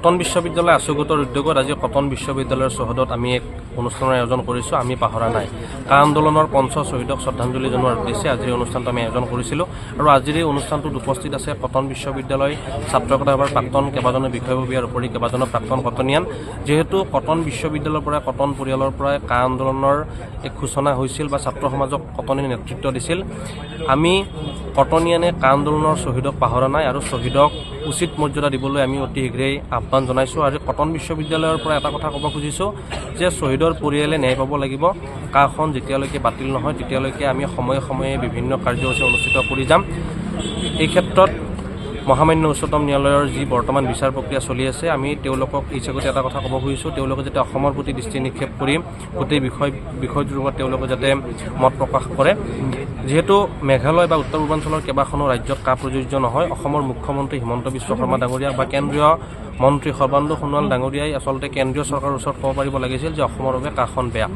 Cotton বিশ্ববিদ্যালয় আছুগতৰ উদ্যোগত আজি কটন বিশ্ববিদ্যালয়ৰ চৌহদত আমি এক অনুষ্ঠানৰ আয়োজন কৰিছোঁ। আমি পাহৰা নাই কা আন্দোলনৰ পঞ্চ শ্বহীদক শ্ৰদ্ধাঞ্জলি জনোৱাৰ উদ্দেশ্যে আজিৰ অনুষ্ঠানটো আমি আয়োজন কৰিছিলোঁ। আৰু আজিৰ এই অনুষ্ঠানটোত উপস্থিত আছে কটন বিশ্ববিদ্যালয় ছাত্ৰ সভাৰ প্ৰাক্তন কেইবাজনো বিষয়ববীয়াৰ উপৰি কেইবাজনো প্ৰাক্তন কটনিয়ান। যিহেতু কটন বিশ্ববিদ্যালয়ৰ পৰা কটন পৰিয়ালৰ পৰা কা আন্দোলনৰ এক সূচনা হৈছিল বা ছাত্ৰ সমাজক কটনিয়ে নেতৃত্ব দিছিল। আমি কটনিয়ানে কা আন্দোলনৰ শ্বহীদক পাহৰা নাই আৰু শ্বহীদক উচিত মৰ্যাদা দিবলৈ আমি অতি শীঘ্ৰেই আহ্বান জনাইছোঁ। আৰু কটন বিশ্ববিদ্যালয়ৰ পৰা এটা কথা ক'ব খুজিছোঁ যে শ্বহীদৰ পৰিয়ালে ন্যায় পাব লাগিব। কাখন যেতিয়ালৈকে বাতিল নহয় তেতিয়ালৈকে আমি সময়ে সময়ে বিভিন্ন কাৰ্যসূচী অনুষ্ঠিত কৰি যাম। এই ক্ষেত্ৰত মহামান্য উচ্চতম ন্যায়ালয়ৰ যি বৰ্তমান বিচাৰ প্ৰক্ৰিয়া চলি আছে, আমি তেওঁলোকক এই চাগতে এটা কথা ক'ব খুজিছোঁ, তেওঁলোকে যাতে অসমৰ প্ৰতি দৃষ্টি নিক্ষেপ কৰি গোটেই বিষয়টোৰ ওপৰত তেওঁলোকে যাতে মত প্ৰকাশ কৰে। যিহেতু মেঘালয় বা উত্তৰ পূৰ্বাঞ্চলৰ কেইবাখনো ৰাজ্যত কা প্ৰযোজ্য নহয়। অসমৰ মুখ্যমন্ত্ৰী হিমন্ত বিশ্ব শৰ্মা ডাঙৰীয়া বা কেন্দ্ৰীয় মন্ত্ৰী সৰ্বানন্দ সোণোৱাল ডাঙৰীয়াই আচলতে কেন্দ্ৰীয় চৰকাৰৰ ওচৰত ক'ব পাৰিব লাগিছিল যে অসমৰ বাবে কাখন বেয়া।